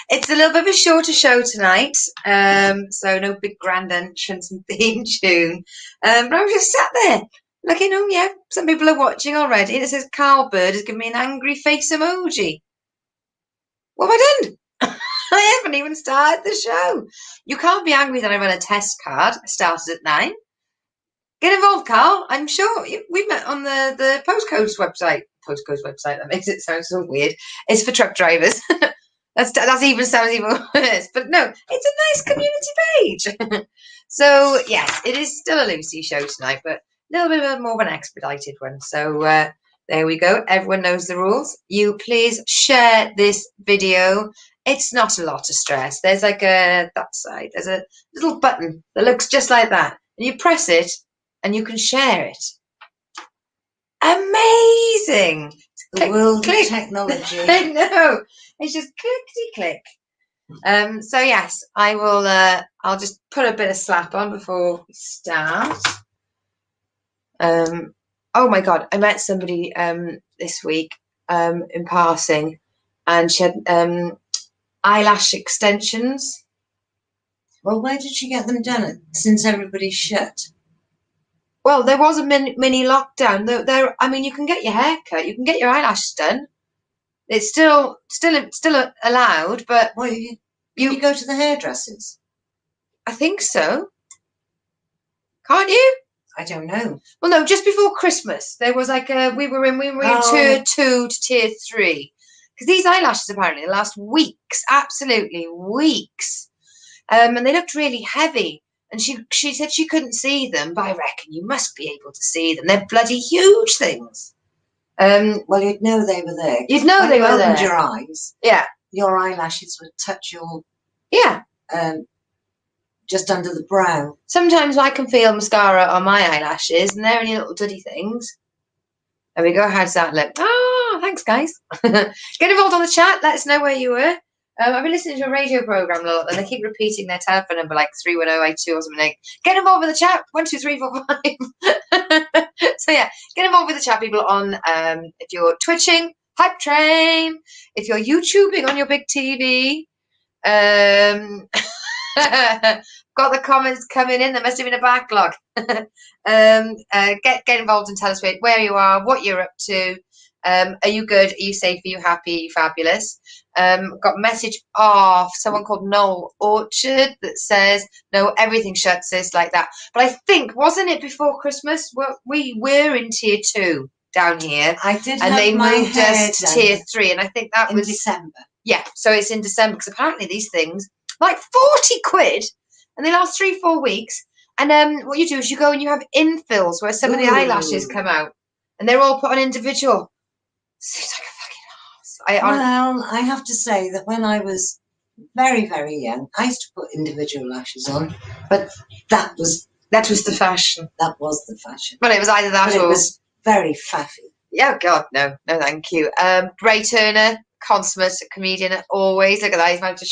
It's a little bit of a shorter show tonight, so no big grand entrance and theme tune. But I was just sat there looking, oh yeah, some people are watching already. And it says Carl Bird has given me an angry face emoji. What have I done? I haven't even started the show. You can't be angry that I run a test card. I started at 9. Get involved, Carl. I'm sure we met on the Postcodes website. Postcodes website, that makes it sound so weird. It's for truck drivers. That's even sounds even worse. But no, it's a nice community page. So yes, it is still a Lucy show tonight, but a little bit more of an expedited one. So there we go. Everyone knows the rules. You please share this video. It's not a lot of stress. There's like that side. There's a little button that looks just like that, and you press it, and you can share it. Amazing! The world of technology. I know. It's just clickety click. So yes, I will. I'll just put a bit of slap on before we start. Oh my God, I met somebody this week in passing, and she had eyelash extensions. Well, where did she get them done? Since everybody's shut. Well, there was a mini lockdown. There, I mean, you can get your hair cut, you can get your eyelashes done. It's still allowed, but well, you go to the hairdressers. I think so. Can't you? I don't know. Well, no, just before Christmas, there was like we were in tier 2 to tier 3 because these eyelashes apparently last weeks, absolutely weeks, and they looked really heavy. And she said she couldn't see them, but I reckon you must be able to see them. They're bloody huge things. Well, you'd know they were there. You'd know they were there. Opened your eyes. Yeah. Your eyelashes would touch your. Yeah. Just under the brow. Sometimes I can feel mascara on my eyelashes, and they're only little duddy things. There we go. How does that look? Oh, thanks, guys. Get involved on the chat. Let us know where you were. I've been listening to a radio program a lot, and they keep repeating their telephone number, like 31082 or something. Get involved with the chat. 1, 2, 3, 4, 5. So yeah, get involved with the chat, people. On if you're twitching, hype train. If you're YouTubing on your big TV, got the comments coming in. There must have been a backlog. Get involved and tell us where you are, what you're up to. Are you good? Are you safe? Are you happy? Are you fabulous? Got a message off someone called Noel Orchard that says, no, everything shuts this like that. But I think, wasn't it before Christmas? Well, we were in tier 2 down here. I did, and they moved us to tier 3, and I think that was December. Yeah, so it's in December because apparently these things like 40 quid, and they last 3-4 weeks. And what you do is you go and you have infills where some of the eyelashes come out, and they're all put on individual. Seems like a fucking arse. Well, I have to say that when I was very, very young, I used to put individual lashes on, but that was the fashion. That was the fashion. Well, it was either that or it was very faffy. Yeah, God, no, thank you. Ray Turner, consummate comedian, always. Look at that, he's managed to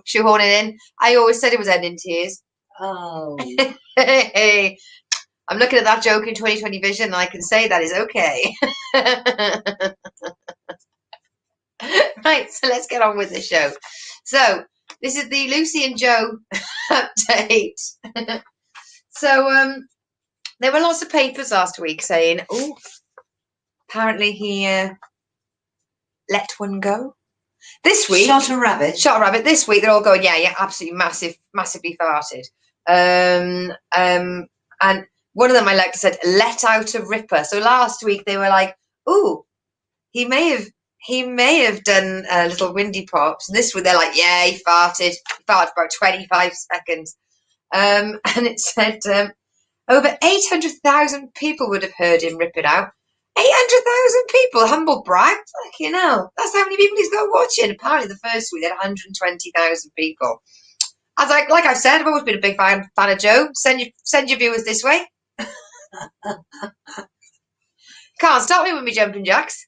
shoehorn it in. I always said it was ending tears. Oh. Hey. I'm looking at that joke in 2020 vision, and I can say that is okay. Right, so let's get on with the show. So this is the Lucy and Joe update. So there were lots of papers last week saying, oh, apparently he let one go. This week, shot a rabbit. This week they're all going, yeah, absolutely massively farted. And one of them I liked said, let out a ripper. So last week they were like, ooh, he may have done little windy pops. And this week they're like, yeah, he farted. He farted for about 25 seconds. And it said over 800,000 people would have heard him rip it out. 800,000 people, humble brag. You know, that's how many people he's got watching. Apparently the first week they had 120,000 people. As like I've said, I've always been a big fan of Joe. Send your viewers this way. Can't stop me with me jumping jacks.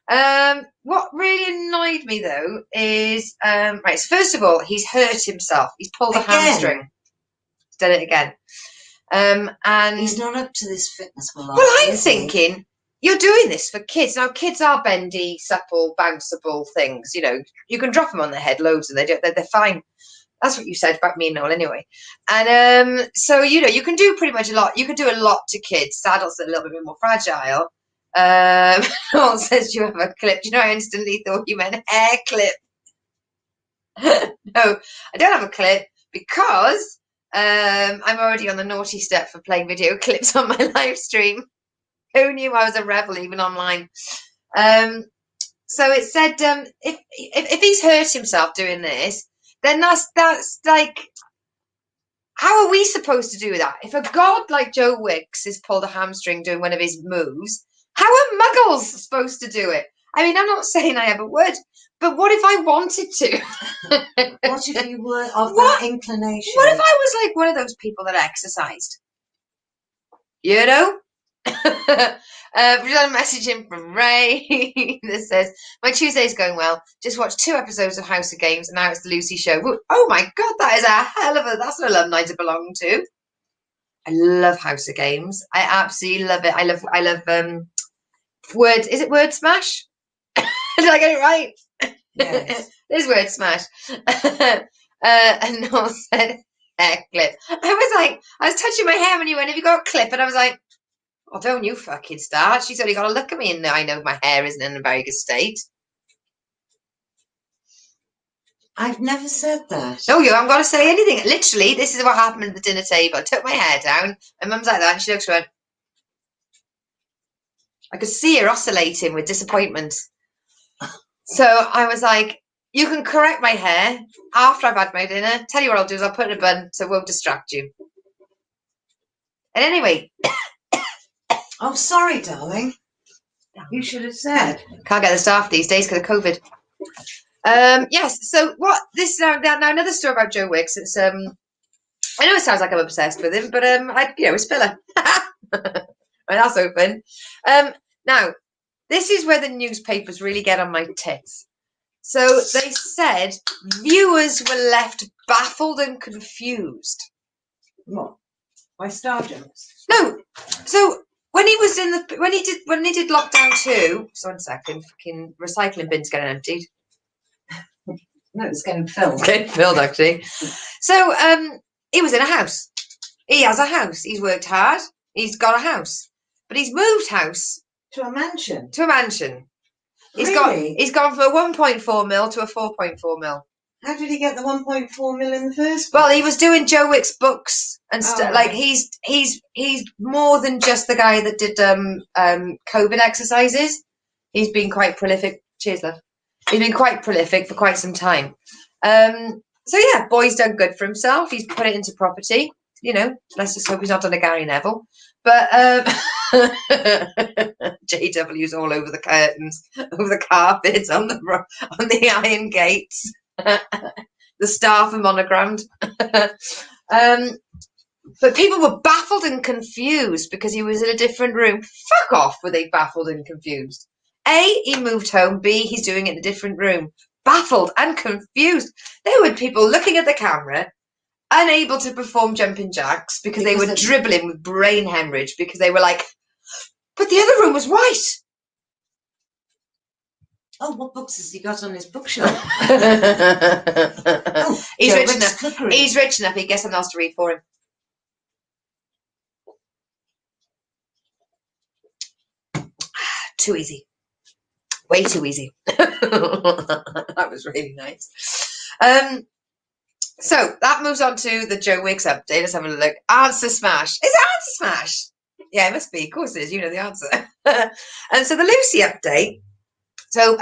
What really annoyed me though is right. So first of all, he's hurt himself. He's pulled a hamstring. He's done it again. And he's not up to this fitness malarkey. Well, I'm thinking you're doing this for kids. Now, kids are bendy, supple, bounceable things. You know, you can drop them on their head loads and they're fine. That's what you said about me and Noel anyway. And so, you know, you can do pretty much a lot. You can do a lot to kids. Adults are a little bit more fragile. Noel says you have a clip. Do you know, I instantly thought you meant hair clip. No, I don't have a clip because I'm already on the naughty step for playing video clips on my live stream. Who knew I was a rebel even online? So it said if he's hurt himself doing this, then that's like, how are we supposed to do that? If a god like Joe Wicks has pulled a hamstring doing one of his moves, how are muggles supposed to do it? I mean, I'm not saying I ever would, but what if I wanted to? What if you were of that inclination? What if I was like one of those people that exercised? You know? We got a message in from Ray that says, my Tuesday's going well. Just watched 2 episodes of House of Games and now it's the Lucy show. Oh my God, that is a hell of that's an alumni to belong to. I love House of Games. I absolutely love it. I love word. Is it Word Smash? Did I get it right? Yes. It is Word Smash. And Noel said hair clip. I was touching my hair when you went, have you got a clip? And I was like, oh, don't you fucking start. She's only got to look at me and I know my hair isn't in a very good state. I've never said that. No, you haven't got to say anything. Literally, this is what happened at the dinner table. I took my hair down. My mum's like that and she looks around. I could see her oscillating with disappointment. So I was like, you can correct my hair after I've had my dinner. Tell you what I'll do is I'll put it in a bun so it won't distract you. And anyway. Oh, sorry, darling. You should have said. Can't get the staff these days because of COVID. Yes. So what this now another story about Joe Wicks. It's I know it sounds like I'm obsessed with him, but it's filler. Right, that's open. Now this is where the newspapers really get on my tits. So they said viewers were left baffled and confused. What? By Star Jumps? No. So when he did lockdown 2, so 1 second, fucking recycling bin's getting emptied. No, it's getting filled. It's getting filled actually. So he was in a house. He has a house. He's worked hard. He's got a house. But he's moved house. To a mansion? To a mansion. Really? He's gone from a 1.4 mil to a 4.4 mil. How did he get the 1.4 mil in the first place? Well, he was doing Joe Wicks books and stuff. Like he's more than just the guy that did COVID exercises. He's been quite prolific. Cheers, love. He's been quite prolific for quite some time. So yeah, boy's done good for himself. He's put it into property. You know, let's just hope he's not done a Gary Neville. But JW's all over the curtains, over the carpets, on the iron gates. The staff are monogrammed. But people were baffled and confused because he was in a different room. Fuck off, were they baffled and confused? A, he moved home. B, he's doing it in a different room. Baffled and confused. There were people looking at the camera, unable to perform jumping jacks because they were dribbling with brain hemorrhage because they were like, but the other room was white. Oh, what books has he got on his bookshelf? He's rich enough. He's rich enough. He gets someone else to read for him. Too easy. Way too easy. That was really nice. So that moves on to the Joe Wicks update. Let's have a look. Answer smash. Is it answer smash? Yeah, it must be. Of course it is. You know the answer. And so the Lucy update. So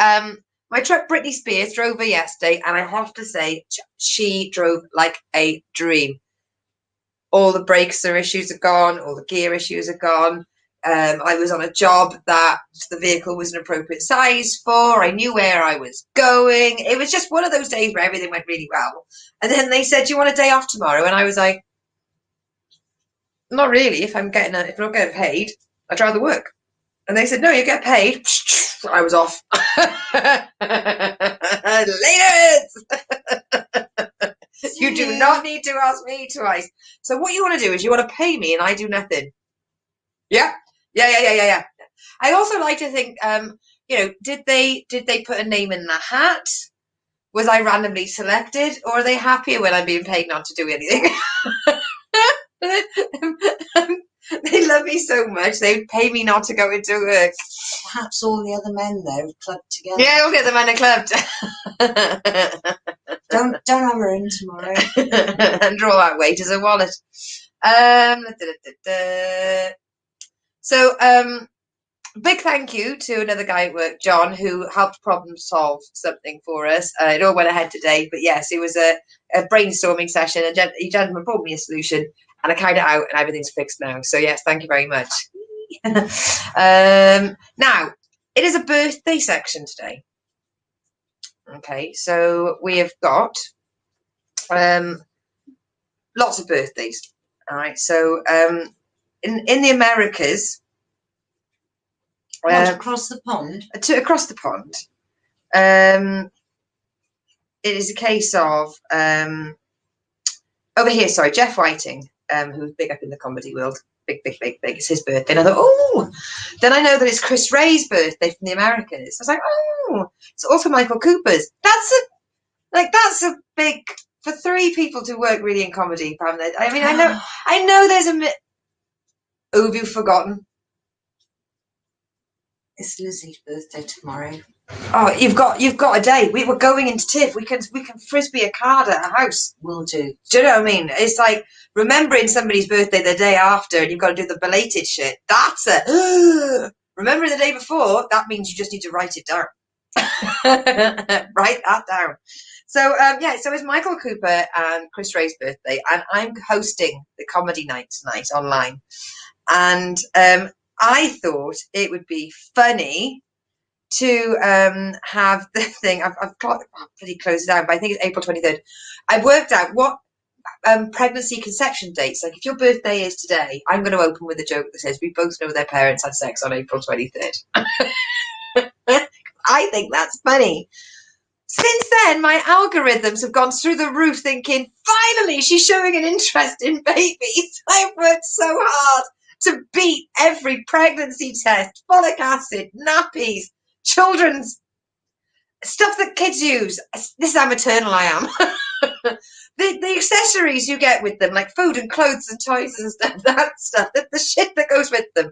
my truck, Britney Spears, drove her yesterday, and I have to say, she drove like a dream. All the brakes issues are gone. All the gear issues are gone. I was on a job that the vehicle was an appropriate size for. I knew where I was going. It was just one of those days where everything went really well. And then they said, do you want a day off tomorrow? And I was like, not really. If I'm not getting paid, I'd rather work. And they said, no, you get paid. I was off. Later. You do not need to ask me twice. So what you want to do is you want to pay me and I do nothing. Yeah. I also like to think, did they put a name in the hat? Was I randomly selected, or are they happier when I'm being paid not to do anything? They love me so much, they'd pay me not to go into work. Perhaps all the other men, though, clubbed together. Yeah, all the other men are clubbed. Don't have her in tomorrow. And draw that weight as a wallet. So, big thank you to another guy at work, John, who helped problem solve something for us. It all went ahead today, but yes, it was a brainstorming session. A gentleman brought me a solution, and I carried it out, and everything's fixed now. So yes, thank you very much. Now, it is a birthday section today. Okay, so we have got lots of birthdays. All right, so in the Americas, across the pond. Across the pond, it is a case of over here. Sorry, Jeff Whiting, who's big up in the comedy world. Big. It's his birthday. And I thought, oh, then I know that it's Chris Ray's birthday from the Americas. I was like, oh, it's also Michael Cooper's. That's a big for three people to work really in comedy. I mean, I know there's a. Oh, have you forgotten? It's Lizzie's birthday tomorrow. Oh, you've got a day. We were going into TIFF. We can frisbee a card at a house. Will do. Do you know what I mean? It's like remembering somebody's birthday the day after, and you've got to do the belated shit. That's a remembering the day before. That means you just need to write it down. Write that down. So so it's Michael Cooper and Chris Ray's birthday, and I'm hosting the comedy night tonight online, and I thought it would be funny to have the thing. I've got pretty closed down, but I think it's April 23rd. I've worked out what pregnancy conception dates. Like if your birthday is today, I'm going to open with a joke that says we both know their parents had sex on April 23rd. I think that's funny. Since then, my algorithms have gone through the roof thinking, finally, she's showing an interest in babies. I've worked so hard to beat every pregnancy test, folic acid, nappies, children's stuff that kids use. This is how maternal I am. The accessories you get with them, like food and clothes and toys and stuff, that stuff, the shit that goes with them.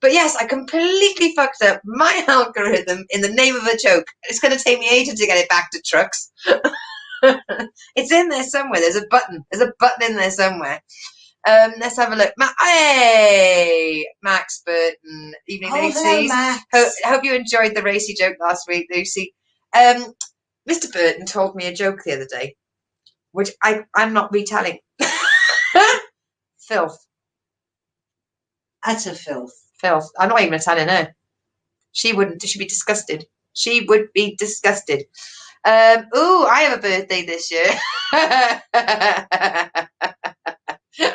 But yes, I completely fucked up my algorithm in the name of a joke. It's going to take me ages to get it back to trucks. It's in there somewhere. There's a button. There's a button in there somewhere. Let's have a look. Hey, Max Burton. Evening, Lucy. Hello, Max. Hope you enjoyed the racy joke last week, Lucy. Mr. Burton told me a joke the other day, which I'm not retelling. Filth. Utter filth. Filth. I'm not even telling her. She'd be disgusted. She would be disgusted. I have a birthday this year.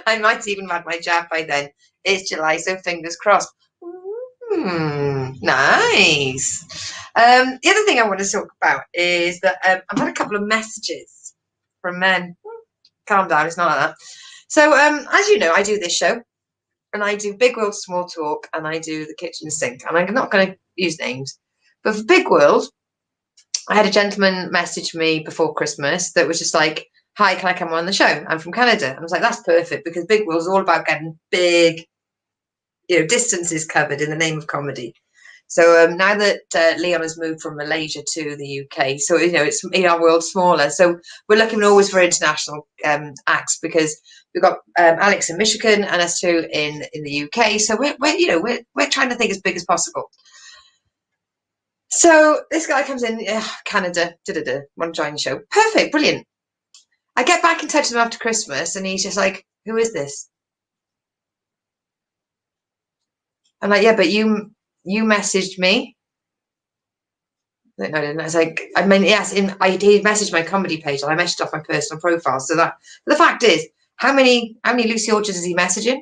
I might even have had my jab by then. It's July, so fingers crossed. Nice. The other thing I want to talk about is that I've had a couple of messages from men. Calm down, it's not like that. So, as you know, I do this show, and I do Big World Small Talk, and I do the kitchen sink, and I'm not going to use names, but for Big World, I had a gentleman message me before Christmas that was just like, hi, can I come on the show? I'm from Canada. And I was like, that's perfect, because Big World is all about getting big, distances covered in the name of comedy. So now that Leon has moved from Malaysia to the UK, so it's made our world smaller. So we're looking always for international acts, because we've got Alex in Michigan and us two in the UK. So we're trying to think as big as possible. So this guy comes in, Canada, want to join the show. Perfect, brilliant. I get back in touch with him after Christmas, and he's just like, who is this? I'm like, yeah, but you messaged me. No, I didn't. I was like, I mean, yes, he messaged my comedy page, and I messaged off my personal profile. So that the fact is, how many Lucy Orchards is he messaging?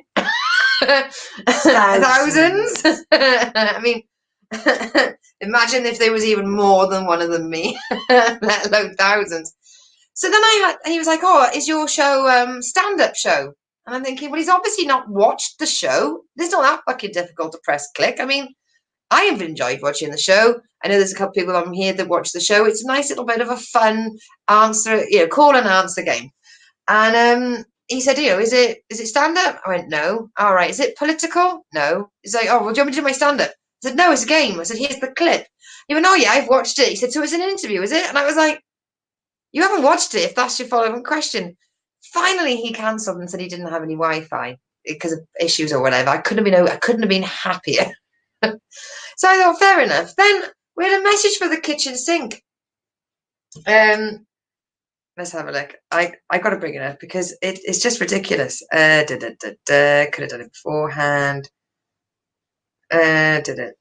Thousands. I mean, imagine if there was even more than one of them me, let alone thousands. So then he was like, oh, is your show stand-up show? And I'm thinking, well, he's obviously not watched the show. It's not that fucking difficult to press click. I mean, I have enjoyed watching the show. I know there's a couple of people on here that watch the show. It's a nice little bit of a fun answer, call and answer game. And he said, is it stand up? I went, no. All right. Is it political? No. He's like, oh, well, do you want me to do my stand up? I said, no, it's a game. I said, here's the clip. He went, oh yeah, I've watched it. He said, so it's an interview, is it? And I was like, you haven't watched it if that's your following question. Finally, he cancelled and said he didn't have any Wi-Fi because of issues or whatever. I couldn't have been happier. So I thought, fair enough. Then we had a message for the kitchen sink. Let's have a look. I got to bring it up because it's just ridiculous. Could have done it beforehand. Did it.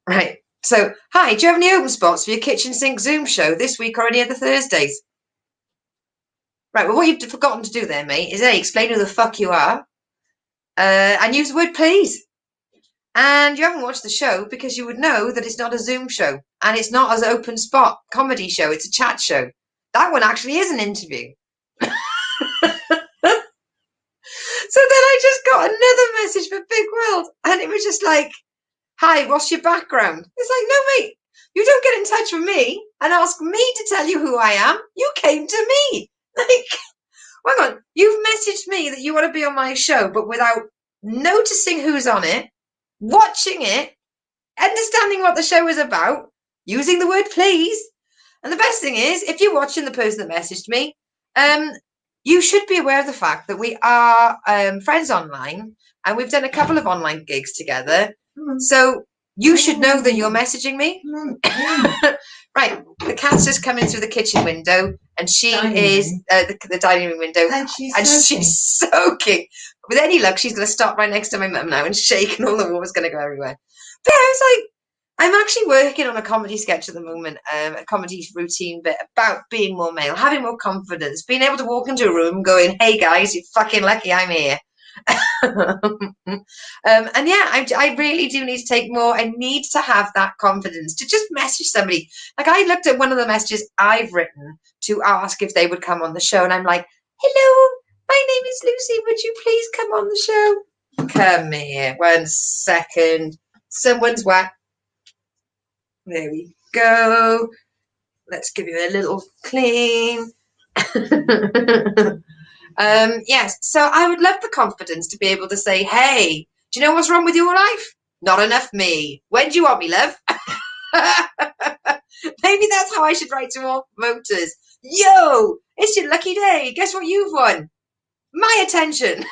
Right. So, hi, do you have any open spots for your kitchen sink Zoom show this week or any other Thursdays? Right, well, what you've forgotten to do there, mate, is A, explain who the fuck you are, and use the word please. And you haven't watched the show because you would know that it's not a Zoom show, and it's not an open spot comedy show, it's a chat show. That one actually is an interview. So then I just got another message for Big World, and it was just like, hi, what's your background? It's like, no, mate, you don't get in touch with me and ask me to tell you who I am. You came to me. Like, hang on, you've messaged me that you want to be on my show, but without noticing who's on it, watching it, understanding what the show is about, using the word please. And the best thing is, if you're watching the person that messaged me, you should be aware of the fact that we are friends online, and we've done a couple of online gigs together. So you should know that you're messaging me. Right, the cat's just coming through the kitchen window, and she is the dining room window, and she's soaking. With any luck, she's going to stop right next to my mum now and shake, and all the water's going to go everywhere. But yeah, I was like, I'm actually working on a comedy sketch at the moment, a comedy routine bit about being more male, having more confidence, being able to walk into a room going, hey guys, you're fucking lucky I'm here. And yeah, I really do need to take more. I need to have that confidence to just message somebody. Like, I looked at one of the messages I've written to ask if they would come on the show, and I'm like, hello, my name is Lucy, would you please come on the show? Come here, 1 second. Someone's whack. There we go. Let's give you a little clean. Yes, so I would love the confidence to be able to say, hey, do you know what's wrong with your life? Not enough me. When do you want me, love? Maybe that's how I should write to all voters. Yo, it's your lucky day. Guess what you've won? My attention.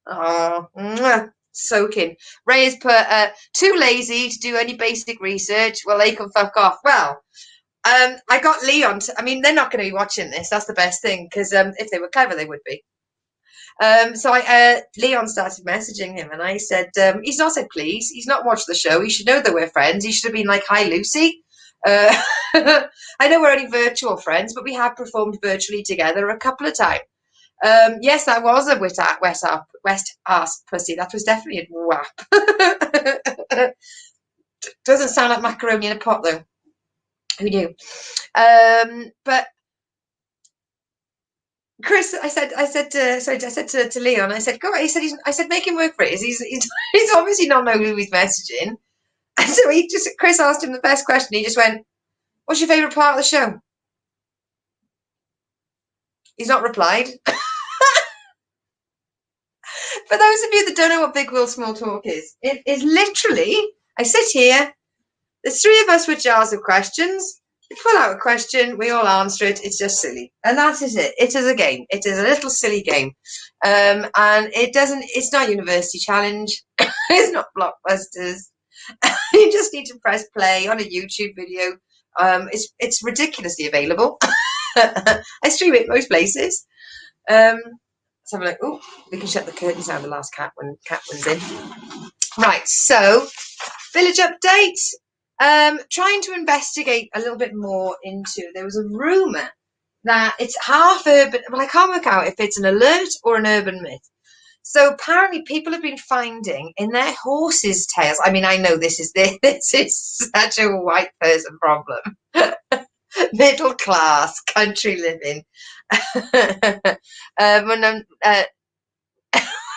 Oh, soaking. Ray has put, too lazy to do any basic research. Well, they can fuck off. Well, I got Leon. I mean, they're not going to be watching this. That's the best thing, because if they were clever, they would be. So Leon started messaging him, and I said, he's not said please. He's not watched the show. He should know that we're friends. He should have been like, hi, Lucy. I know we're only virtual friends, but we have performed virtually together a couple of times. Yes, that was a west ass pussy. That was definitely a whap. Doesn't sound like macaroni in a pot, though. Who knew? But Chris, I said to Leon, I said, go on. I said, make him work for it. He's obviously not know who he's messaging. And so Chris asked him the first question. He just went, what's your favourite part of the show? He's not replied. For those of you that don't know what Big Will Small Talk is, it is literally, I sit here, there's 3 of us with jars of questions. We pull out a question, we all answer it. It's just silly. And that is it. It is a game. It is a little silly game. And it's not University Challenge. It's not Blockbusters. You just need to press play on a YouTube video. It's ridiculously available. I stream it most places. So I'm like, oh, we can shut the curtains down. The last cat one's in. Right, so village update. Trying to investigate a little bit more into. There was a rumor that it's half urban. Well, I can't work out if it's an alert or an urban myth. So apparently, people have been finding in their horses' tails. I mean, I know this is such a white person problem. Middle class, country living. When I'm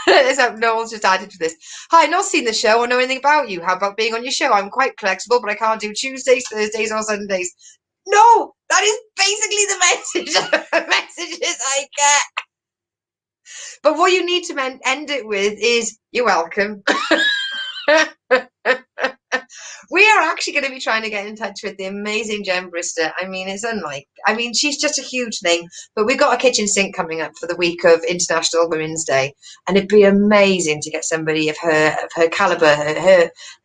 So Noel's just added to this. Hi, not seen the show or know anything about you. How about being on your show? I'm quite flexible, but I can't do Tuesdays, Thursdays, or Sundays. No, that is basically the messages I get. But what you need to end it with is, you're welcome. We are actually going to be trying to get in touch with the amazing Jen Brister. I mean, it's unlike, I mean, she's just a huge thing, but we've got a kitchen sink coming up for the week of International Women's Day, and it'd be amazing to get somebody of her caliber,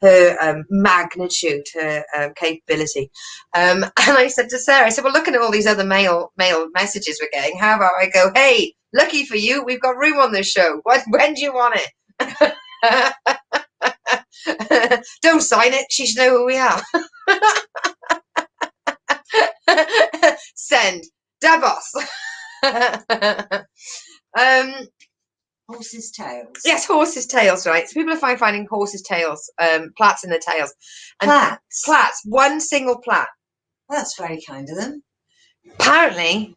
her magnitude, her capability. And I said to Sarah, I said, well, looking at all these other male messages we're getting, how about I go, hey, lucky for you, we've got room on this show. When do you want it? Don't sign it. She should know who we are. Send. Davos. Horses' tails. Yes, horses' tails, right. So people are finding horses' tails, plaits in their tails. And plaits? Plaits. One single plait. Well, that's very kind of them. Apparently,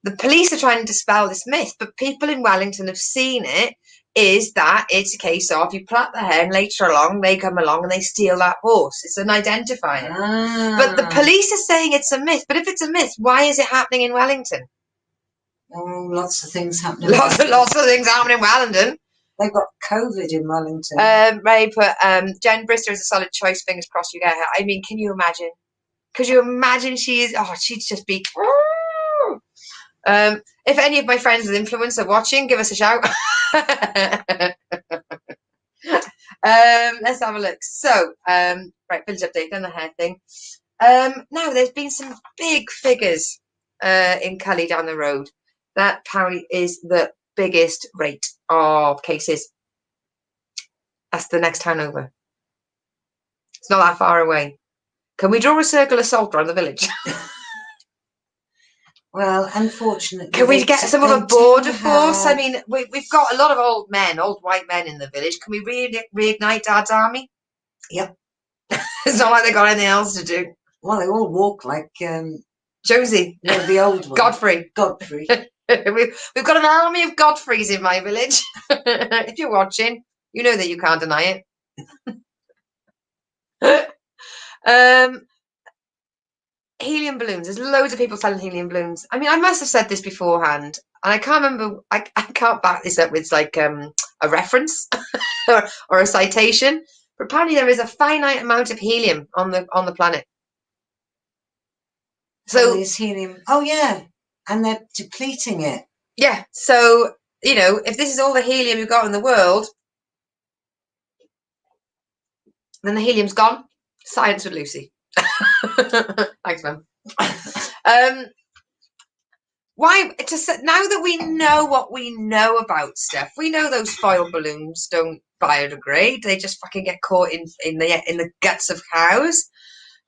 the police are trying to dispel this myth, but people in Wellington have seen it. Is that it's a case of you plait the hair and later along they come along and they steal that horse. It's an identifier. But the police are saying it's a myth. But if it's a myth, why is it happening in Wellington? Oh, lots of things happening. Lots of things happening in Wellington. They've got COVID in Wellington. Ray put Jen Brister is a solid choice. Fingers crossed you get her. I mean, can you imagine? Could you imagine she'd just be... if any of my friends with influence are watching, give us a shout. Let's have a look. So, right, village update, done the hair thing. Now, there's been some big figures in Cully down the road. That apparently is the biggest rate of cases. That's the next town over. It's not that far away. Can we draw a circle of salt around the village? Well, unfortunately, can we get some of a border force? I mean, we've got a lot of old white men in the village. Can we reignite Dad's army? Yep. It's not like they've got anything else to do. Well, they all walk like Josie. No, the old one. Godfrey. We've got an army of Godfreys in my village. If you're watching, you know that you can't deny it. Helium balloons. There's loads of people selling helium balloons. I mean, I must have said this beforehand, and I can't remember. I can't back this up with like a reference or a citation. But apparently, there is a finite amount of helium on the planet. So there's helium. Oh yeah, and they're depleting it. Yeah. So if this is all the helium you've got in the world, then the helium's gone. Science with Lucy. Thanks, man. Why? Now that we know what we know about stuff, we know those foil balloons don't biodegrade. They just fucking get caught in the guts of cows.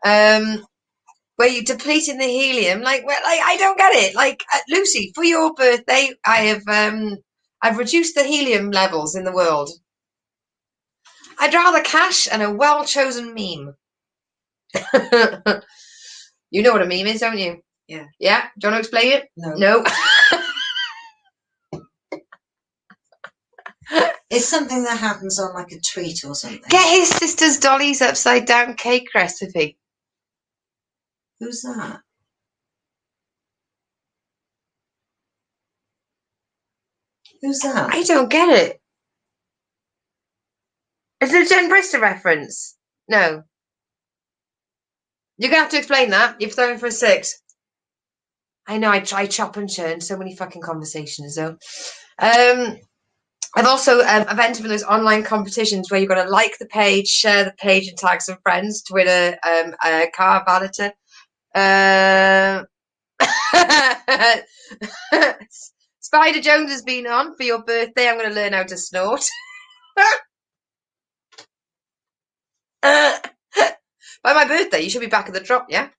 Where you're depleting the helium, I don't get it. Like Lucy, for your birthday, I've reduced the helium levels in the world. I'd rather cash and a well-chosen meme. You know what a meme is, don't you? Yeah. Yeah? Do you want to explain it? No. It's something that happens on like a tweet or something. Get his sister's Dolly's upside down cake recipe. Who's that? Who's that? I don't get it. Is it a Jen Brister reference? No. You're going to have to explain that. You've thrown for a 6. I know, I try chop and churn. So many fucking conversations, though. I've also I've entered in those online competitions where you've got to like the page, share the page, and tag some friends to win a car validator. Spider Jones has been on for your birthday. I'm going to learn how to snort. By my birthday, you should be back at the drop, yeah?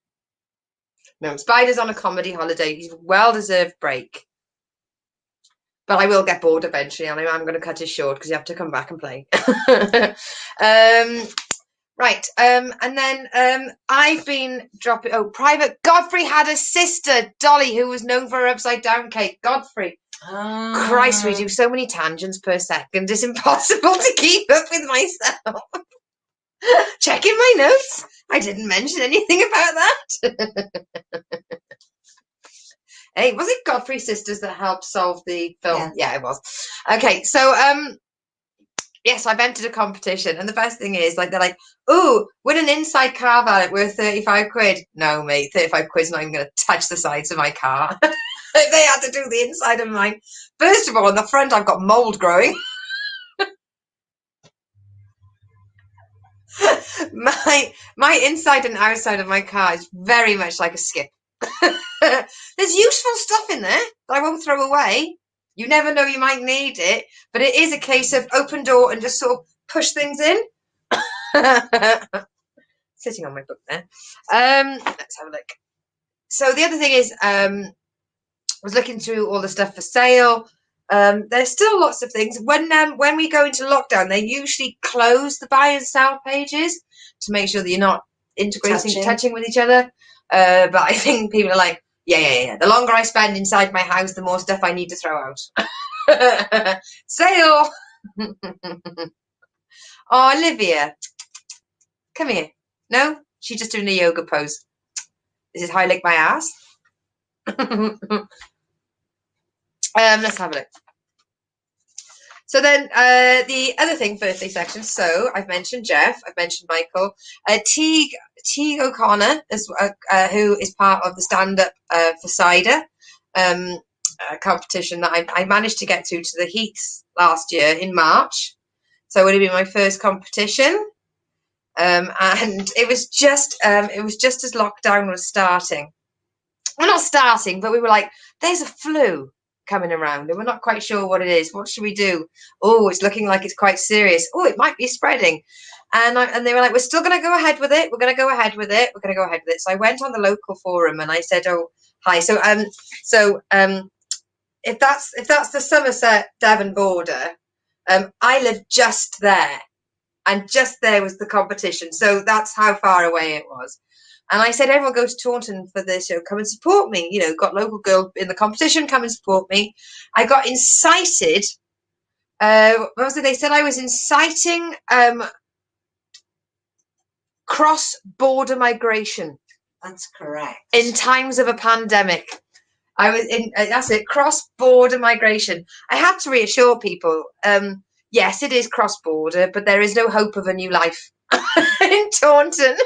No, Spider's on a comedy holiday. He's a well-deserved break. But I will get bored eventually, and I'm going to cut it short because you have to come back and play. Right, and then I've been dropping... Oh, Private Godfrey had a sister, Dolly, who was known for her upside-down cake. Godfrey. Christ, we do so many tangents per second. It's impossible to keep up with myself. Checking my notes. I didn't mention anything about that. Hey, was it Godfrey Sisters that helped solve the film? Yeah, it was. Okay, so yes, I've entered a competition, and the best thing is, like, they're like, "Ooh, win an inside car valet worth 35 quid." No, mate, 35 quid's not even going to touch the sides of my car. They had to do the inside of mine. First of all, on the front, I've got mold growing. My inside and outside of my car is very much like a skip. There's useful stuff in there that I won't throw away. You never know, you might need it, but it is a case of open door and just sort of push things in. Sitting on my book there. Let's have a look. So the other thing is, I was looking through all the stuff for sale. There's still lots of things. When we go into lockdown, they usually close the buy and sell pages to make sure that you're not touching with each other. But I think people are like, yeah. The longer I spend inside my house, the more stuff I need to throw out. Sale. Oh, Olivia, come here. No, she's just doing a yoga pose. This is how I lick my ass. Let's have a look. So then the other thing, birthday section. So I've mentioned Jeff, I've mentioned Michael, Teague O'Connor, who is part of the Stand Up for Cider competition that I managed to get to the Heaths last year in March. So it would have been my first competition, and it was just as lockdown was starting. Well, not starting, but we were like, "There's a flu coming around and we're not quite sure what it is. What should we do? Oh, it's looking like it's quite serious. Oh, it might be spreading." And they were like, "We're still going to go ahead with it. We're going to go ahead with it. We're going to go ahead with it." So I went on the local forum and I said, "Oh, hi. So if that's the Somerset Devon border, I live just there, and just there was the competition. So that's how far away it was." And I said, "Everyone go to Taunton for this show. Come and support me. You know, got local girl in the competition. Come and support me." I got incited. What was it? They said I was inciting cross-border migration. That's correct. In times of a pandemic. I was in, that's it, cross-border migration. I have to reassure people, yes, it is cross-border, but there is no hope of a new life in Taunton.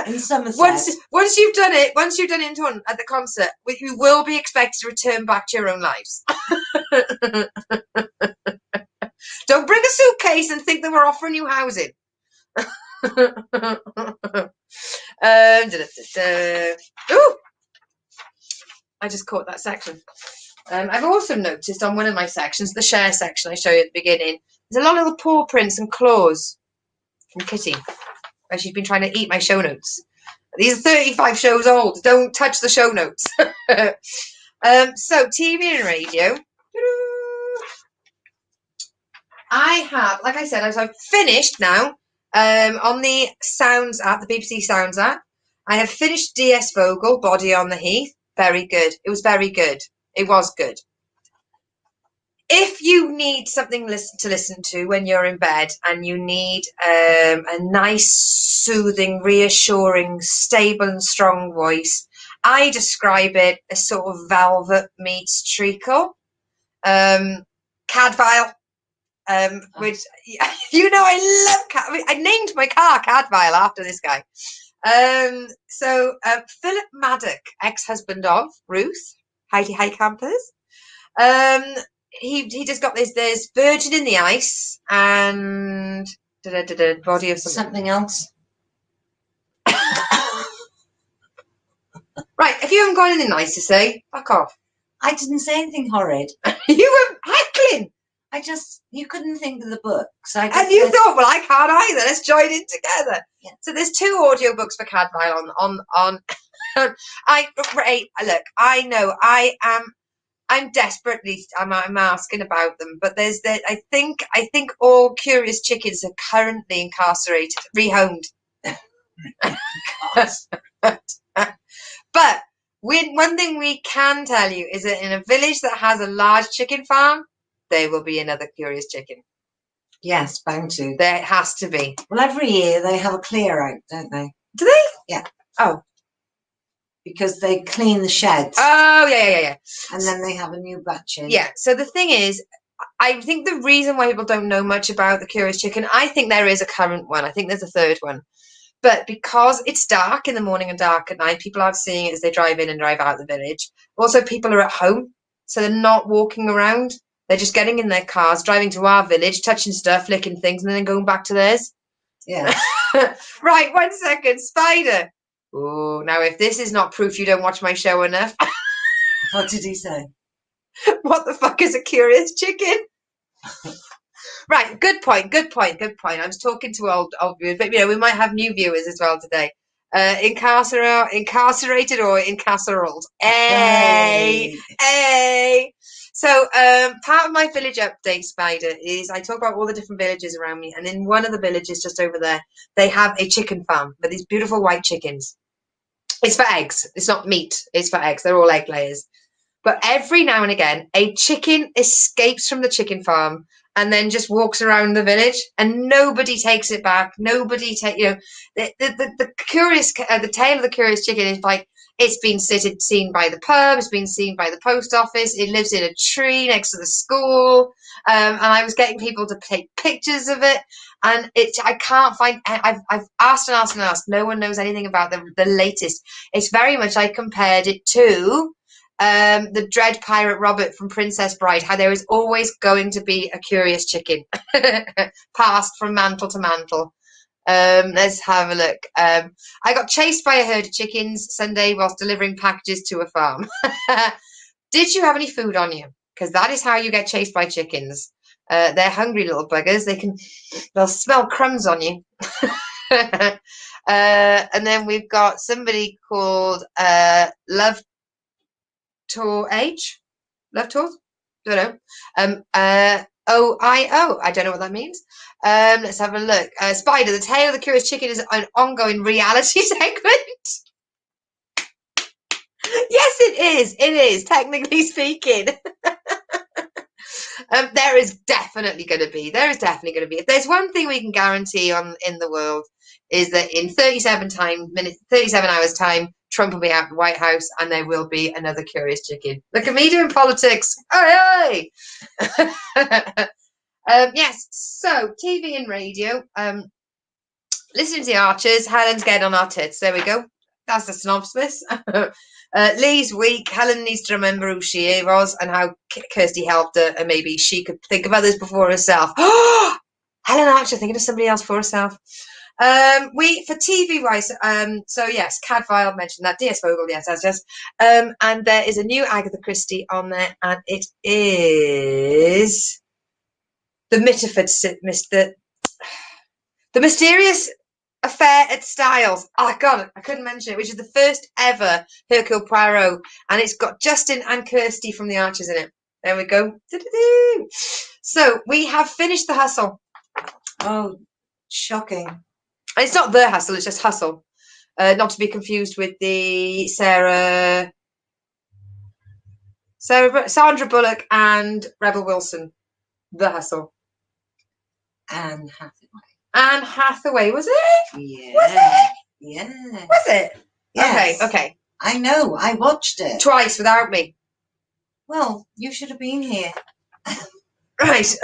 In Somerset. Once you've done it in Taunton at the concert, you will be expected to return back to your own lives. Don't bring a suitcase and think that we're offering you housing. Ooh, I just caught that section. I've also noticed on one of my sections, the share section I showed you at the beginning, there's a lot of little paw prints and claws from Kitty, where she's been trying to eat my show notes. These are 35 shows old. Don't touch the show notes. So TV and radio. I have, like I said, I've finished now on the Sounds app, the BBC Sounds app. I have finished DS Vogel, Body on the Heath. Very good. It was very good. It was good. If you need something to listen to when you're in bed and you need a nice, soothing, reassuring, stable and strong voice, I describe it as sort of velvet meets treacle. Cadvile. Which, you know, I love I named my car Cadvile after this guy. So Philip Maddock, ex-husband of Ruth, Heidi High Campers. He just got this. There's Virgin in the Ice and Body of something else. Right, if you haven't got anything nice to say, fuck off. I didn't say anything horrid. You were heckling. You couldn't think of the books. And you thought, well, I can't either. Let's join in together. Yeah. So there's 2 audiobooks for Cadvile on. Look, I know I'm desperately, I'm asking about them, but I think all curious chickens are currently incarcerated, rehomed. But One thing we can tell you is that in a village that has a large chicken farm, there will be another curious chicken. Yes, bound to. There has to be. Well, every year they have a clear out, don't they? Do they? Yeah. Oh. Because they clean the sheds. Oh, yeah. And then they have a new batch in. Yeah, so the thing is, I think the reason why people don't know much about the curious chicken, I think there is a current one. I think there's a third one. But because it's dark in the morning and dark at night, people aren't seeing it as they drive in and drive out of the village. Also, people are at home, so they're not walking around. They're just getting in their cars, driving to our village, touching stuff, licking things, and then going back to theirs. Yeah. Right, 1 second. Spider. Oh, now if this is not proof you don't watch my show enough. What did he say? What the fuck is a curious chicken? Right, good point. I was talking to old viewers, but we might have new viewers as well today. Incarcerated or incarceraled. Hey. So part of my village update, Spider, is I talk about all the different villages around me, and in one of the villages just over there, they have a chicken farm with these beautiful white chickens. It's for eggs. It's not meat. It's for eggs. They're all egg layers. But every now and again, a chicken escapes from the chicken farm and then just walks around the village, and nobody takes it back. Nobody the curious, the tale of the curious chicken is like it's been seen by the pub, it's been seen by the post office, it lives in a tree next to the school, and I was getting people to take pictures of it, and I can't find. I've asked and asked and asked. No one knows anything about the latest. It's very much I compared it to. The Dread Pirate Robert from Princess Bride, how there is always going to be a curious chicken passed from mantle to mantle. Let's have a look. I got chased by a herd of chickens Sunday whilst delivering packages to a farm. Did you have any food on you? Because that is how you get chased by chickens. They're hungry little buggers. They'll smell crumbs on you. And then we've got somebody called Love Tour Love Tours? Don't know. OIO. I don't know what that means. Let's have a look. Spider, the Tale of the Curious Chicken is an ongoing reality segment. Yes, it is. It is, technically speaking. There is definitely going to be. If there's one thing we can guarantee in the world is that in 37 hours time, Trump will be at the White House and there will be another curious chicken. Look at me doing politics. Hey! Yes, so TV and radio. Listening to the Archers, Helen's getting on our tits. There we go. That's the synopsis. Lee's weak. Helen needs to remember who she was and how Kirsty helped her, and maybe she could think of others before herself. Helen Archer thinking of somebody else for herself. For TV wise, so yes, Cadfael mentioned that. DS Vogel, yes, that's just. And there is a new Agatha Christie on there, and it is the Mysterious Affair at Styles. Oh God, I couldn't mention it, which is the first ever Hercule Poirot, and it's got Justin and Kirsty from the Archers in it. There we go. So we have finished The Hustle. Oh, shocking. It's not The Hustle, it's just Hustle. Not to be confused with the Sandra Bullock and Rebel Wilson. The Hustle. Anne Hathaway, was it? Yeah. Was it? Yeah. Was it? Yes. Okay. I know, I watched it. Twice without me. Well, you should have been here. Right.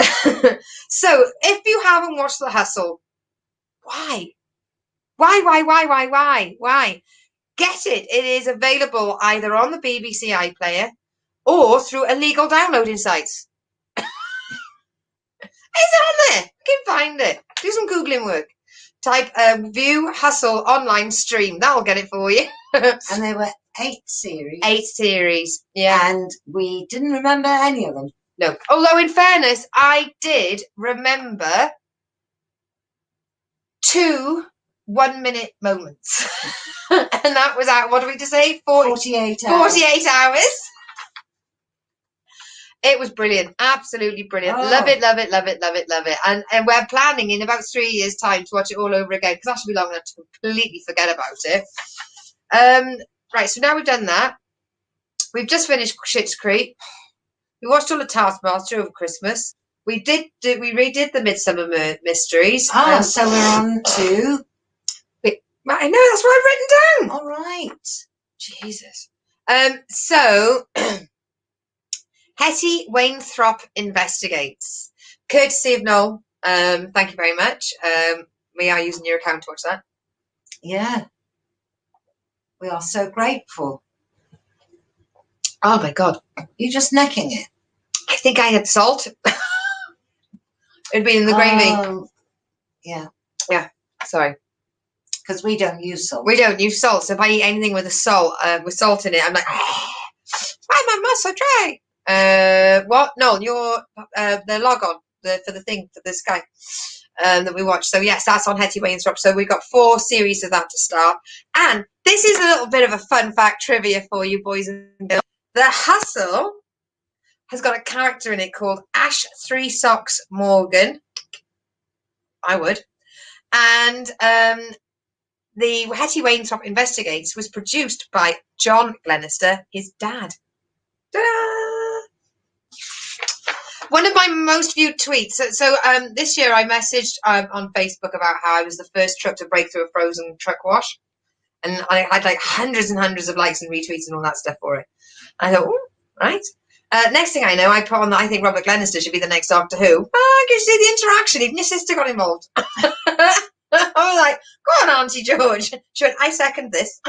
So, if you haven't watched The Hustle, why? Why? Get it. It is available either on the BBC iPlayer or through illegal downloading sites. It's on there. You can find it. Do some Googling work. Type View Hustle online stream. That'll get it for you. And there were 8 series. 8 series. Yeah. And we didn't remember any of them. No. Although, in fairness, I did remember 2 1-minute moments. And that was at, what do we just say? 48 hours. 48 hours. It was brilliant. Absolutely brilliant. Oh. Love it. And we're planning in about 3 years' time to watch it all over again, because that should be long enough to completely forget about it. Right, so now we've done that. We've just finished Schitt's Creek. We watched all the Taskmaster over Christmas. We redid the Midsummer Mysteries. Oh, so we're on to... I know, that's what I've written down. All right. Jesus. So, Hetty Wainthropp investigates. Courtesy of Noel. Thank you very much. We are using your account to watch that. Yeah. We are so grateful. Oh my God. You're just necking it. I think I had salt. It'd been in the gravy. Yeah. Yeah. Sorry. Because we don't use salt. We don't use salt. So if I eat anything with salt in it, I'm like, why my mouth so dry? What? No, you're the log on for the thing for the Sky that we watched. So yes, that's on Hetty Wainthropp. So we've got 4 series of that to start. And this is a little bit of a fun fact trivia for you boys and girls. The Hustle has got a character in it called Ash Three Socks Morgan. I would. And the Hetty Wainthropp Investigates was produced by John Glenister, his dad. Ta-da! One of my most viewed tweets. So this year I messaged on Facebook about how I was the first truck to break through a frozen truck wash. And I had like hundreds and hundreds of likes and retweets and all that stuff for it. I thought, ooh, right. Next thing I know, I put on that I think Robert Glenister should be the next Doctor Who. I can see the interaction. Even your sister got involved. I was like, go on, Auntie George. She went, I second this.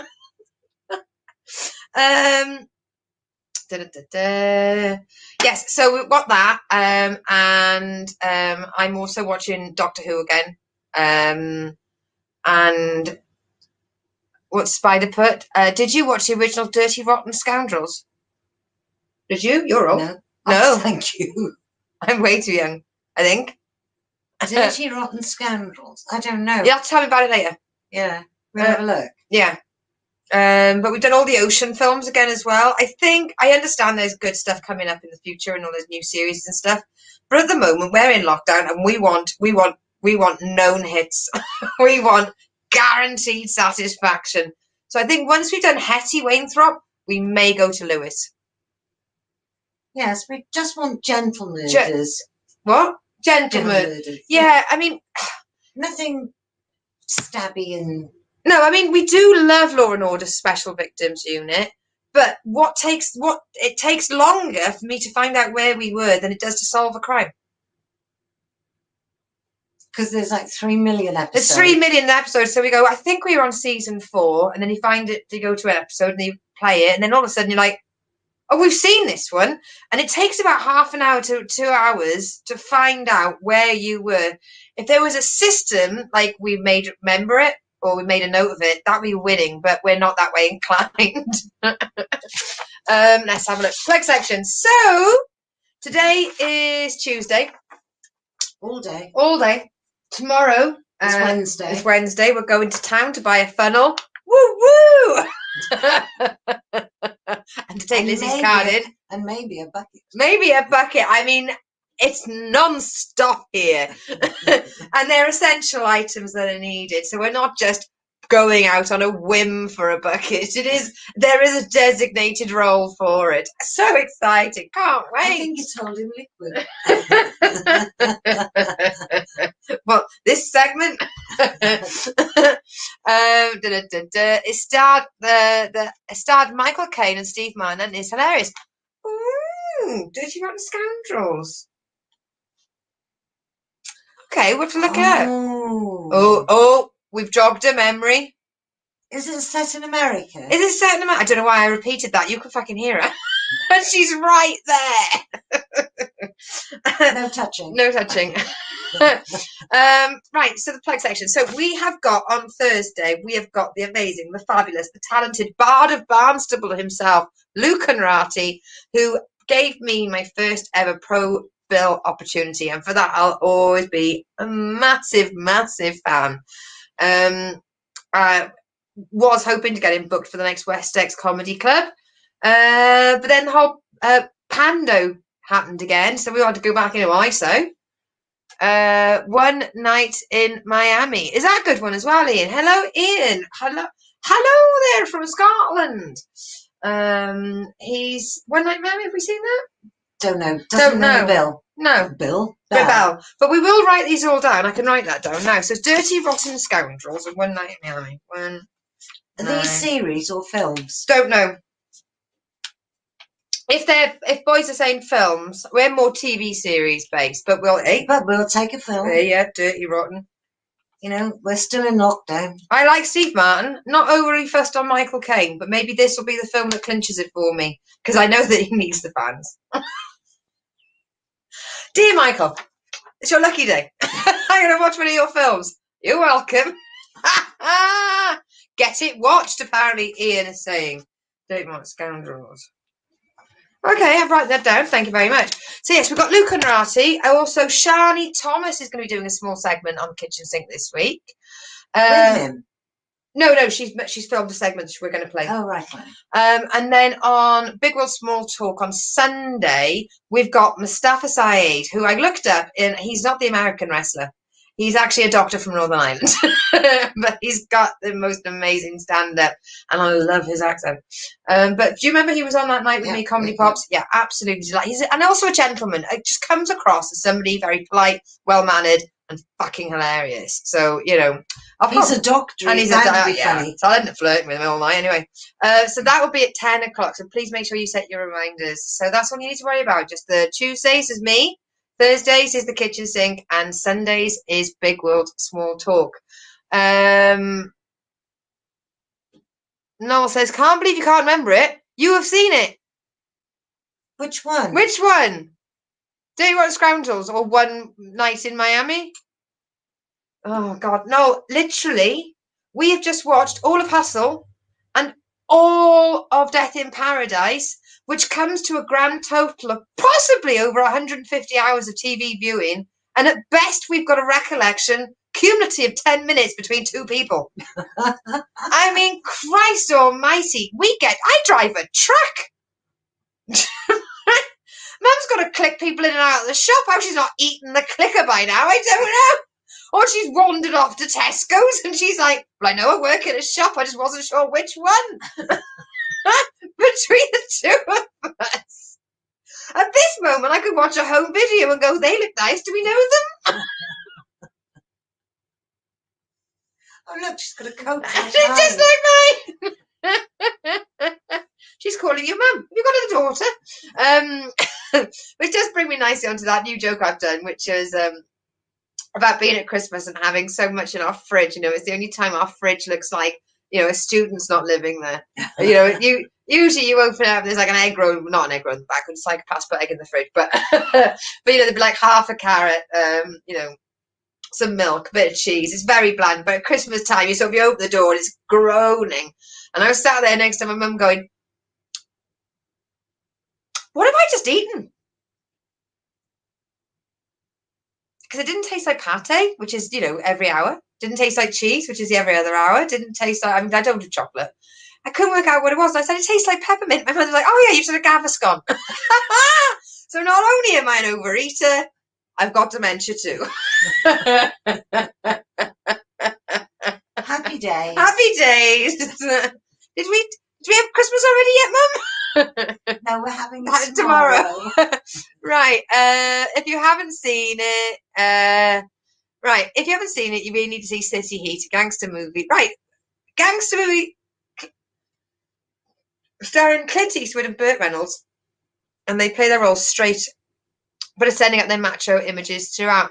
Yes, so we've got that. And I'm also watching Doctor Who again. And what's Spider put? Did you watch the original Dirty Rotten Scoundrels? Did you? You're old. No. No. Oh, thank you. I'm way too young, I think. Dirty Rotten Scoundrels. I don't know. You'll have to tell me about it later. Yeah. We'll have a look. Yeah. But we've done all the Ocean films again as well. I understand there's good stuff coming up in the future and all those new series and stuff. But at the moment we're in lockdown and we want known hits. We want guaranteed satisfaction. So I think once we've done Hetty Wainthropp, we may go to Lewis. Yes, we just want gentle murders. What? Gentle murders. Yeah, I mean, nothing stabby and... No, I mean, we do love Law and Order Special Victims Unit, but it takes longer for me to find out where we were than it does to solve a crime. Because there's like 3 million episodes. There's 3 million episodes, so we go, I think we were on season 4, and then you find it, you go to an episode and you play it, and then all of a sudden you're like, oh, we've seen this one. And it takes about half an hour to 2 hours to find out where you were. If there was a system, like we made remember it, or we made a note of it, that would be winning, but we're not that way inclined. Let's have a look. Plug section. So, today is Tuesday. All day. All day. Tomorrow is Wednesday. It's Wednesday. We're going to town to buy a funnel. Woo woo! And to take Lizzie's card in. And maybe a bucket. Maybe a bucket. I mean, it's non-stop here. And they're essential items that are needed. So we're not just going out on a whim for a bucket. There is a designated role for it. So exciting. Can't wait. I think it's holding liquid. Well, this segment it starred Michael Caine and Steve Martin, and it's hilarious. Ooh, Dirty Rotten Scoundrels. Okay, we'll have to look it up. Oh, we've jogged a memory. Is it set in America? Is it set in America? I don't know why I repeated that. You can fucking hear her. And she's right there. No touching. No touching. Right, so the plug section. So we have got on Thursday, we have got the amazing, the fabulous, the talented Bard of Barnstable himself, Luke Conrati, who gave me my first ever pro bill opportunity, and for that I'll always be a massive, massive fan. I was hoping to get him booked for the next West X Comedy Club, but then the whole Pando happened again, so we had to go back into ISO. One Night in Miami. Is that a good one as well, Ian? Hello, Ian. Hello there from Scotland. He's One Night Man. Have we seen that? Don't know. Don't Doesn't ring know. a bell. No. Bill. Rebel. But we will write these all down. I can write that down now. So it's Dirty Rotten Scoundrels and One Night in Miami. Are these series or films? Don't know. If boys are saying films, we're more TV series based, but we'll take a film. Yeah, Dirty Rotten. You know, we're still in lockdown. I like Steve Martin, not overly fussed on Michael Caine, but maybe this will be the film that clinches it for me, because I know that he needs the fans. Dear Michael, it's your lucky day. I'm going to watch one of your films. You're welcome. Get it watched, apparently Ian is saying. Dirty Rotten Scoundrels. Okay, I've written that down. Thank you very much. So yes, we've got Luke and Rati. Also, Shani Thomas is going to be doing a small segment on Kitchen Sink this week. With him? No, she's filmed a segment we're going to play. Oh, right. And then on Big World Small Talk on Sunday, we've got Mustafa Saeed, who I looked up, and he's not the American wrestler. He's actually a doctor from Northern Ireland, but he's got the most amazing stand-up, and I love his accent. But do you remember he was on that night with me, Comedy Pops? Yeah, absolutely. And also a gentleman. It just comes across as somebody very polite, well-mannered, and fucking hilarious. So, you know. He's a doctor, and he's funny. So I'll end up flirting with him all night anyway. So that will be at 10 o'clock. So please make sure you set your reminders. So that's all you need to worry about. Just the Tuesdays is me. Thursdays is the Kitchen Sink, and Sundays is Big World Small Talk. Noel says, can't believe you can't remember it. You have seen it. Which one? Which one? Dirty Rotten Scoundrels or One Night in Miami? Oh, God. No, literally, we have just watched all of Hustle and all of Death in Paradise, which comes to a grand total of possibly over 150 hours of TV viewing. And at best, we've got a recollection, cumulative 10 minutes between two people. I mean, Christ almighty, I drive a truck. Mum's got to click people in and out of the shop. How she's not eaten the clicker by now, I don't know. Or she's wandered off to Tesco's and she's like, well, I know I work in a shop, I just wasn't sure which one. Between the two of us. At this moment, I could watch a home video and go, they look nice, do we know them? Oh, look, she's got a coat. She's just like mine. She's calling you mum. Have you got a daughter? Which does bring me nicely onto that new joke I've done, which is about being at Christmas and having so much in our fridge. You know, it's the only time our fridge looks like, you know, a student's not living there. You know, usually you open it up, there's like an egg roll, not an egg roll in the back, it's like a passport egg in the fridge, but you know, there'd be like half a carrot, you know, some milk, a bit of cheese. It's very bland, but at Christmas time, you open the door and it's groaning. And I was sat there next to my mum going, what have I just eaten? Because it didn't taste like pate, which is, you know, every hour. Didn't taste like cheese, which is every other hour. Didn't taste like, I mean, I don't do chocolate. I couldn't work out what it was. I said, it tastes like peppermint. My mother's like, oh yeah, you've done a Gaviscon. So not only am I an overeater, I've got dementia too. Happy days. Happy days. Did we have Christmas already yet, Mum? No, we're having it tomorrow. Right. If you haven't seen it, if you haven't seen it, you really need to see City Heat, a gangster movie. Right. Gangster movie starring Clint Eastwood and Burt Reynolds. And they play their roles straight, but are sending up their macho images throughout.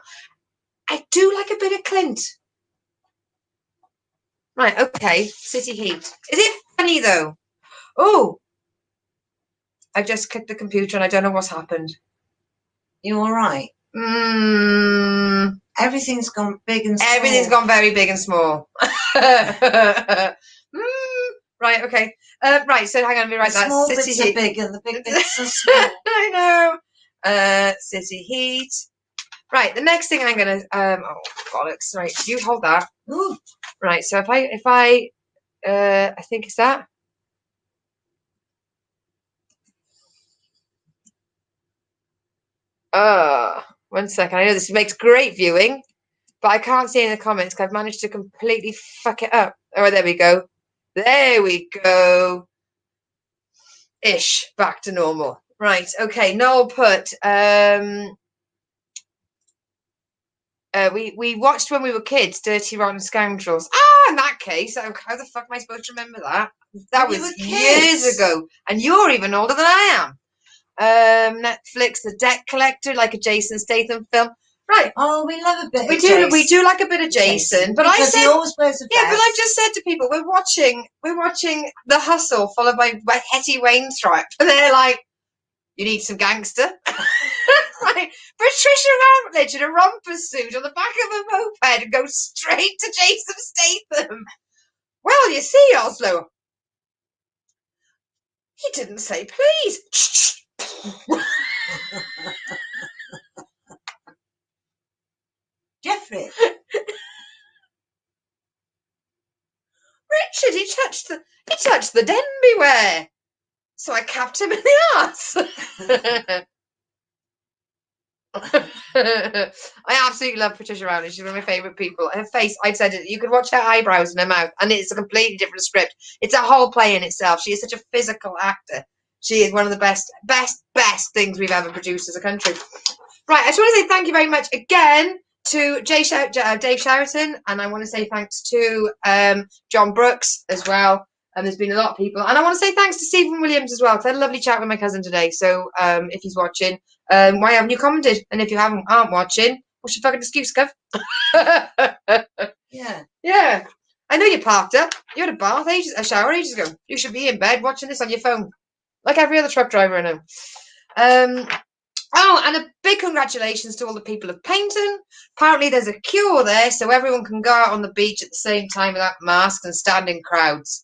I do like a bit of Clint. Right, okay. City Heat. Is it funny, though? Oh, I've just clicked the computer and I don't know what's happened. You all right? Everything's gone big and small. Everything's gone very big and small. Right, okay. Right, so hang on, let me write that. Small City bits Heat. Are big and the big bits are small. I know. City Heat. Right, the next thing I'm gonna oh bollocks. Right, you hold that. Ooh. Right, so if I think it's that. One second. I know this makes great viewing, but I can't see any of the comments because I've managed to completely fuck it up. Oh, there we go. There we go. ish back to normal. Right, okay. Noel put we watched when we were kids, Dirty Rotten Scoundrels. Ah, in that case, how the fuck am I supposed to remember that? That When you was were years kids. ago, and you're even older than I am. Netflix, The Debt Collector, like a Jason Statham film. Right. Oh, we love a bit of We Jason. do like a bit of Jason, but because I said he always wears a vest. yeah, but I've just said to people we're watching The Hustle followed by Hetty Wainwright, and they're like, you need some gangster. Right. Patricia Routledge in a romper suit on the back of a moped and goes straight to Jason Statham. Well, you see, Oslo, he didn't say please. Jeffrey. Richard, he touched the Denby wear. So I capped him in the arse. I absolutely love Patricia Routledge. She's one of my favourite people. Her face, I'd said it, you could watch her eyebrows and her mouth, and it's a completely different script. It's a whole play in itself. She is such a physical actor. She is one of the best things we've ever produced as a country. Right, I just want to say thank you very much again to Dave Sheraton, and I want to say thanks to John Brooks as well. And there's been a lot of people, and I want to say thanks to Stephen Williams as well, because I had a lovely chat with my cousin today. So if he's watching, why haven't you commented? And if you aren't watching, what's your fucking excuse, Gov? Yeah. I know you parked up. You had a shower ages ago. You should be in bed watching this on your phone, like every other truck driver I know. Oh, and a big congratulations to all the people of Paynton. Apparently there's a cure there, so everyone can go out on the beach at the same time without masks and stand in crowds.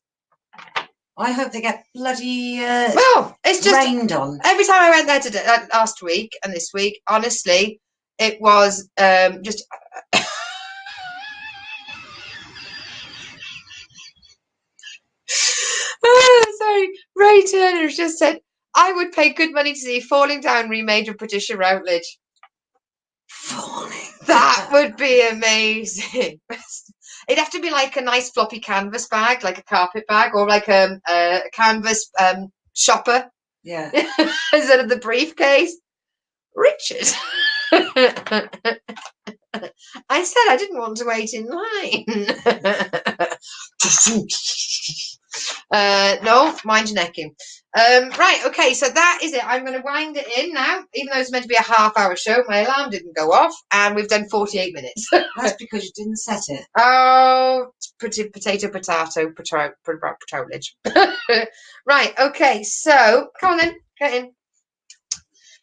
I hope they get bloody well, it's just rained on. Every time I went there today, last week and this week, honestly, it was just. Sorry, Ray Turner just said, I would pay good money to see Falling Down remade of Patricia Routledge. That would be amazing. It'd have to be like a nice floppy canvas bag, like a carpet bag, or like a canvas shopper. Yeah. Instead of the briefcase. Richard. I said I didn't want to wait in line. No, mind your necking. Right, okay, so that is it. I'm going to wind it in now, even though it's meant to be a half-hour show. My alarm didn't go off, and we've done 48 minutes. That's because you didn't set it. Oh, potato, Routledge. Right, okay, so come on then, get in.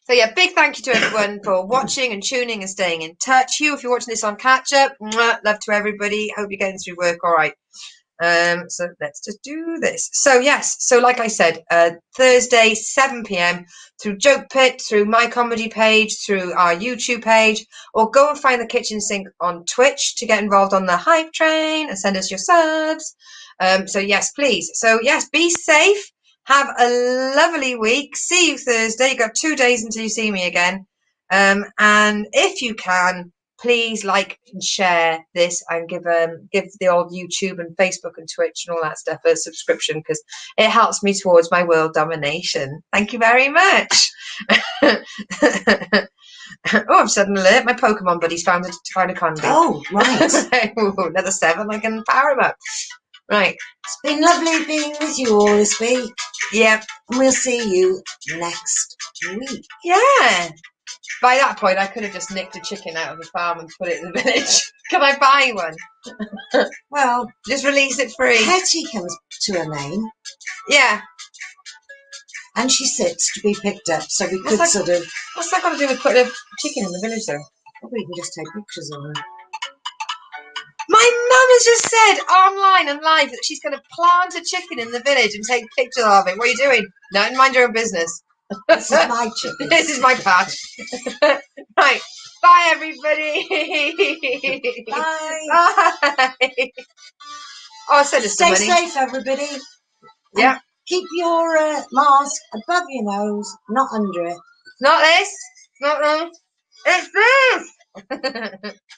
So yeah, big thank you to everyone for watching and tuning and staying in touch. Hugh, if you're watching this on catch up, love to everybody. Hope you're getting through work all right. So let's just do this. So yes, so like I said, Thursday 7 p.m. through Joke Pit, through my comedy page, through our YouTube page, or go and find the Kitchen Sink on Twitch to get involved on the hype train and send us your subs. So yes, please. So yes, be safe. Have a lovely week. See you Thursday. You've got 2 days until you see me again. And if you can, please like and share this and give the old YouTube and Facebook and Twitch and all that stuff a subscription, because it helps me towards my world domination. Thank you very much. Oh, I've sudden alert. My Pokemon buddy's found a condy. Oh, right. Ooh, another 7. I can power him up. Right. It's been lovely being with you all this week. Yeah. And we'll see you next week. Yeah. By that point, I could have just nicked a chicken out of the farm and put it in the village. Can I buy one? Well, just release it free. Hetty comes to a name. Yeah. And she sits to be picked up, so we could What's that got to do with putting a chicken in the village, though? Well, we can just take pictures of her. My mum has just said online and live that she's going to plant a chicken in the village and take pictures of it. What are you doing? No, mind your own business. This is my chicken. This is my patch. Right. Bye, everybody. Bye. Bye. Oh, I said it's Stay safe, everybody. Yeah. And keep your mask above your nose, not under it. Not this. Not wrong. It's this.